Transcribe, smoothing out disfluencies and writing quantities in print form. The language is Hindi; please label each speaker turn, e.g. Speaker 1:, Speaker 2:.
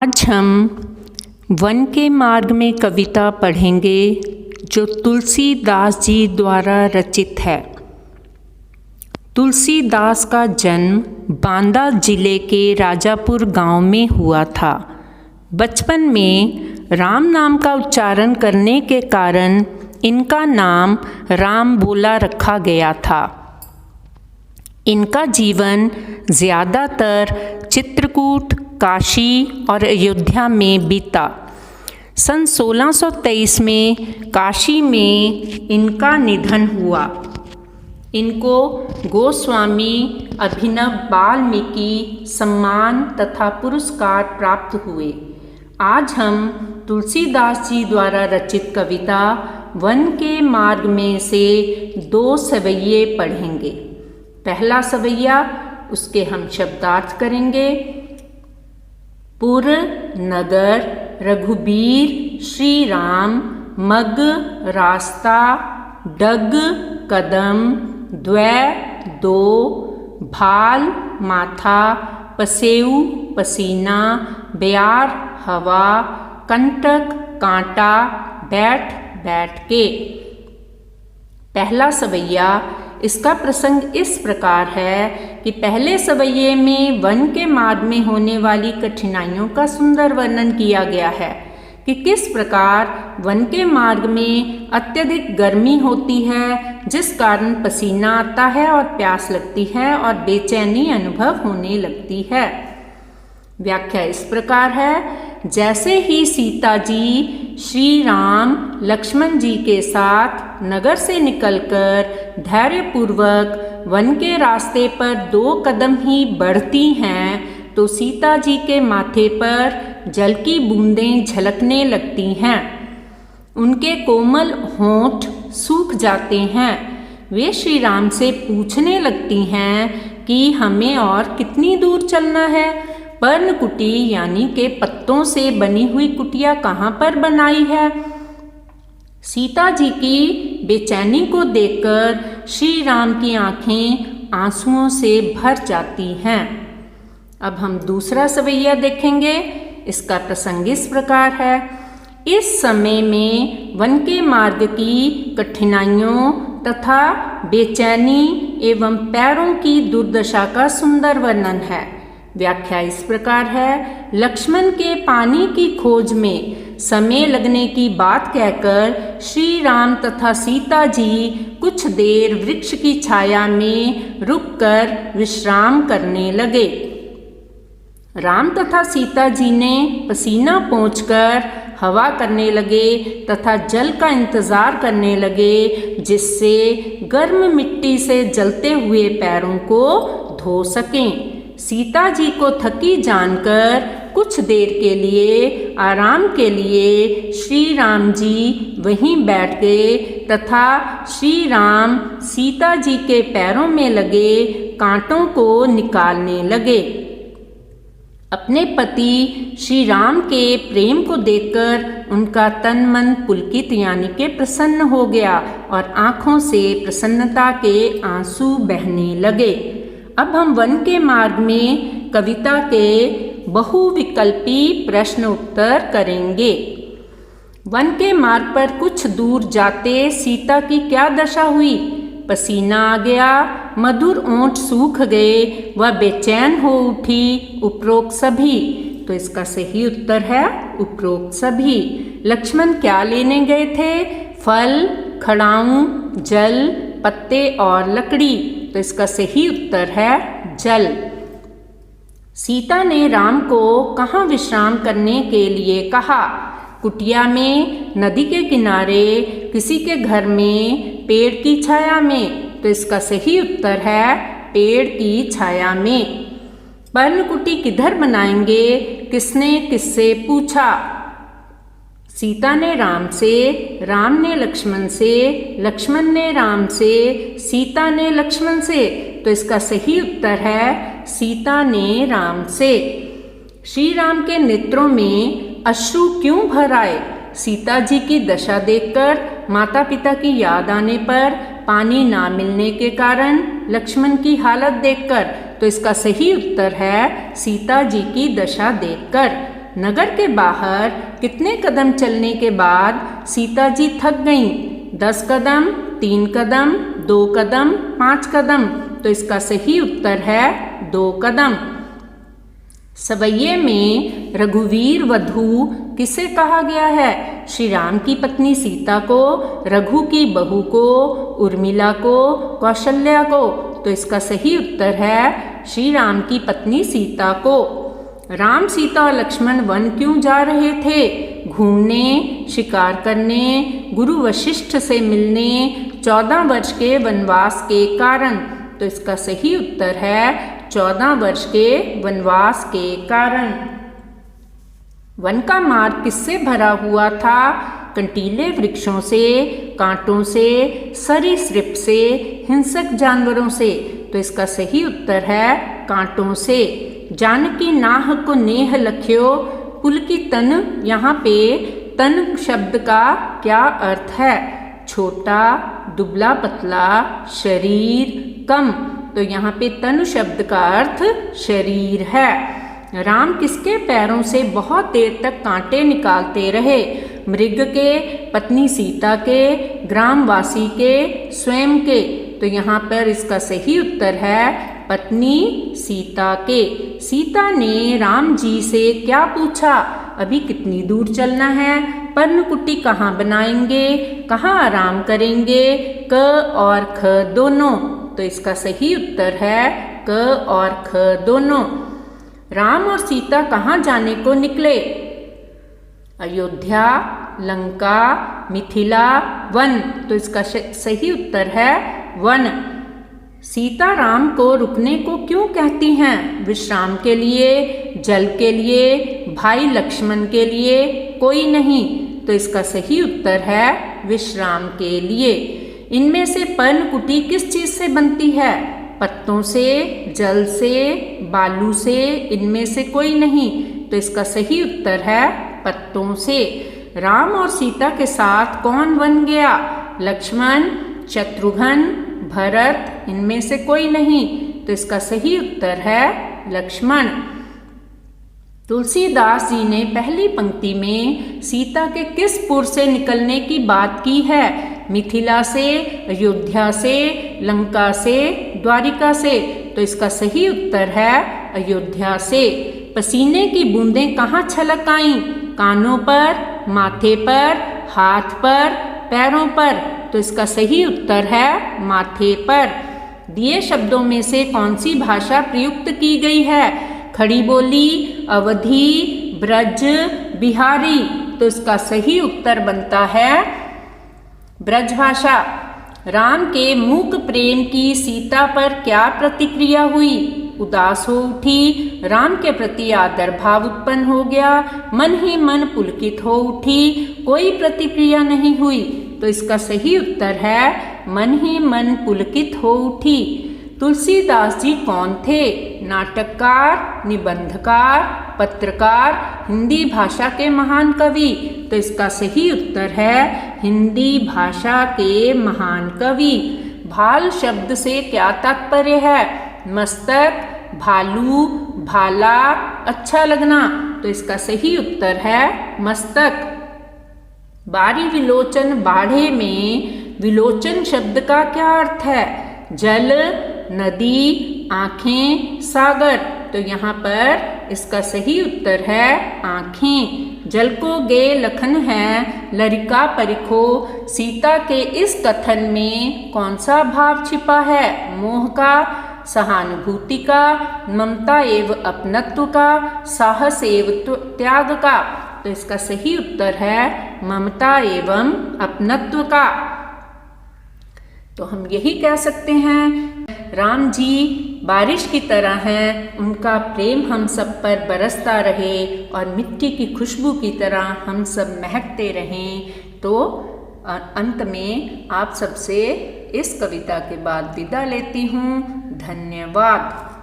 Speaker 1: आज हम वन के मार्ग में कविता पढ़ेंगे जो तुलसीदास जी द्वारा रचित है। तुलसीदास का जन्म बांदा जिले के राजापुर गांव में हुआ था। बचपन में राम नाम का उच्चारण करने के कारण इनका नाम राम बोला रखा गया था। इनका जीवन ज़्यादातर चित्रकूट, काशी और अयोध्या में बीता। सन 1623 में काशी में इनका निधन हुआ। इनको गोस्वामी अभिनव वाल्मीकि सम्मान तथा पुरस्कार प्राप्त हुए। आज हम तुलसीदास जी द्वारा रचित कविता वन के मार्ग में से 2 सवैये पढ़ेंगे। पहला सवैया, उसके हम शब्दार्थ करेंगे। पुर नगर रघुबीर श्री राम, मग रास्ता डग कदम, द्वै दो भाल माथा, पसेऊ पसीना, ब्यार हवा, कंटक कांटा, बैठ बैठ के। पहला सवैया, इसका प्रसंग इस प्रकार है कि पहले सवैये में वन के मार्ग में होने वाली कठिनाइयों का सुंदर वर्णन किया गया है कि किस प्रकार वन के मार्ग में अत्यधिक गर्मी होती है, जिस कारण पसीना आता है और प्यास लगती है और बेचैनी अनुभव होने लगती है। व्याख्या इस प्रकार है, जैसे ही सीता जी श्री राम लक्ष्मण जी के साथ नगर से निकलकर धैर्यपूर्वक वन के रास्ते पर 2 कदम ही बढ़ती हैं तो सीता जी के माथे पर जल की बूंदें झलकने लगती हैं। उनके कोमल होंठ सूख जाते हैं। वे श्री राम से पूछने लगती हैं कि हमें और कितनी दूर चलना है। पर्णकुटी यानी के पत्तों से बनी हुई कुटिया कहाँ पर बनाई है। सीता जी की बेचैनी को देखकर श्री राम की आंखें आंसुओं से भर जाती हैं। अब हम दूसरा सवैया देखेंगे। इसका प्रसंग इस प्रकार है, इस समय में वन के मार्ग की कठिनाइयों तथा बेचैनी एवं पैरों की दुर्दशा का सुंदर वर्णन है। व्याख्या इस प्रकार है, लक्ष्मण के पानी की खोज में समय लगने की बात कहकर श्री राम तथा सीता जी कुछ देर वृक्ष की छाया में रुककर विश्राम करने लगे। राम तथा सीता जी ने पसीना पोंछकर हवा करने लगे तथा जल का इंतजार करने लगे, जिससे गर्म मिट्टी से जलते हुए पैरों को धो सकें। सीता जी को थकी जानकर कुछ देर के लिए आराम के लिए श्री राम जी वहीं बैठ गए तथा श्री राम सीता जी के पैरों में लगे कांटों को निकालने लगे। अपने पति श्री राम के प्रेम को देखकर उनका तन मन पुलकित यानी के प्रसन्न हो गया और आँखों से प्रसन्नता के आंसू बहने लगे। अब हम वन के मार्ग में कविता के बहुविकल्पी प्रश्न उत्तर करेंगे। वन के मार्ग पर कुछ दूर जाते सीता की क्या दशा हुई। पसीना आ गया, मधुर ओंठ सूख गए, वह बेचैन हो उठी। उपरोक्त सभी। तो इसका सही उत्तर है उपरोक्त सभी। लक्ष्मण क्या लेने गए थे। फल, खड़ाऊं, जल, पत्ते और लकड़ी। तो इसका सही उत्तर है जल। सीता ने राम को कहाँ विश्राम करने के लिए कहा। कुटिया में, नदी के किनारे, किसी के घर में, पेड़ की छाया में। तो इसका सही उत्तर है पेड़ की छाया में। पर्णकुटी किधर बनाएंगे, किसने किससे पूछा। सीता ने राम से, राम ने लक्ष्मण से, लक्ष्मण ने राम से, सीता ने लक्ष्मण से। तो इसका सही उत्तर है सीता ने राम से। श्री राम के नेत्रों में अश्रु क्यों भर आए। सीता जी की दशा देखकर, माता पिता की याद आने पर, पानी ना मिलने के कारण, लक्ष्मण की हालत देखकर। तो इसका सही उत्तर है सीता जी की दशा देखकर। नगर के बाहर कितने कदम चलने के बाद सीता जी थक गईं? 10 कदम, 3 कदम, 2 कदम, 5 कदम। तो इसका सही उत्तर है 2 कदम। सवैये में रघुवीर वधू किसे कहा गया है? श्री राम की पत्नी सीता को, रघु की बहू को, उर्मिला को, कौशल्या को। तो इसका सही उत्तर है श्री राम की पत्नी सीता को। राम, सीता और लक्ष्मण वन क्यों जा रहे थे? घूमने, शिकार करने, गुरु वशिष्ठ से मिलने, 14 वर्ष के वनवास के कारण। तो इसका सही उत्तर है 14 वर्ष के वनवास के कारण। वन का मार्ग किससे भरा हुआ था? कंटीले वृक्षों से, कांटों से, सरीसृप से, हिंसक जानवरों से। तो इसका सही उत्तर है कांटों से। जानकी नाह को नेह लख्यो, पुल की तन। यहाँ पे तन शब्द का क्या अर्थ है? छोटा, दुबला पतला, शरीर, कम। तो यहाँ पे तनु शब्द का अर्थ शरीर है। राम किसके पैरों से बहुत देर तक कांटे निकालते रहे? मृग के, पत्नी सीता के, ग्रामवासी के, स्वयं के। तो यहाँ पर इसका सही उत्तर है पत्नी सीता के। सीता ने राम जी से क्या पूछा? अभी कितनी दूर चलना है? पर्णकुटी कहाँ बनाएंगे? कहाँ आराम करेंगे? क और ख दोनों। तो इसका सही उत्तर है क और ख दोनों। राम और सीता कहाँ जाने को निकले? अयोध्या, लंका, मिथिला, वन। तो इसका सही उत्तर है वन। सीता राम को रुकने को क्यों कहती हैं? विश्राम के लिए, जल के लिए, भाई लक्ष्मण के लिए, कोई नहीं। तो इसका सही उत्तर है विश्राम के लिए। इनमें से पर्णकुटी किस चीज से बनती है? पत्तों से, जल से, बालू से, इनमें से कोई नहीं। तो इसका सही उत्तर है पत्तों से। राम और सीता के साथ कौन वन गया? लक्ष्मण, शत्रुघ्न, भरत, इनमें से कोई नहीं। तो इसका सही उत्तर है लक्ष्मण। तुलसीदास जी ने पहली पंक्ति में सीता के किस पुर से निकलने की बात की है? मिथिला से, अयोध्या से, लंका से, द्वारिका से। तो इसका सही उत्तर है अयोध्या से। पसीने की बूंदें कहाँ छलक आईं? कानों पर, माथे पर, हाथ पर, पैरों पर। तो इसका सही उत्तर है माथे पर। दिए शब्दों में से कौन सी भाषा प्रयुक्त की गई है? खड़ी बोली, अवधी, ब्रज, बिहारी। तो इसका सही उत्तर बनता है ब्रज भाषा। राम के मूक प्रेम की सीता पर क्या प्रतिक्रिया हुई? उदास हो उठी, राम के प्रति आदर भाव उत्पन्न हो गया, मन ही मन पुलकित हो उठी, कोई प्रतिक्रिया नहीं हुई। तो इसका सही उत्तर है मन ही मन पुलकित हो उठी। तुलसीदास जी कौन थे? नाटककार, निबंधकार, पत्रकार, हिंदी भाषा के महान कवि। तो इसका सही उत्तर है हिंदी भाषा के महान कवि। भाल शब्द से क्या तात्पर्य है? मस्तक, भालू, भाला, अच्छा लगना। तो इसका सही उत्तर है मस्तक। बारी विलोचन बाढ़े में विलोचन शब्द का क्या अर्थ है? जल, नदी, आँखें, सागर। तो यहाँ पर इसका सही उत्तर है आँखें। जल को गे लखन है, लरिका परिखो। सीता के इस कथन में कौन सा भाव छिपा है? मोह का, सहानुभूति का, ममता एवं अपनत्व का, साहस एवं त्याग का। तो इसका सही उत्तर है ममता एवं अपनत्व का। तो हम यही कह सकते हैं राम जी बारिश की तरह हैं, उनका प्रेम हम सब पर बरसता रहे और मिट्टी की खुशबू की तरह हम सब महकते रहें। तो अंत में आप सबसे इस कविता के बाद विदा लेती हूँ। धन्यवाद।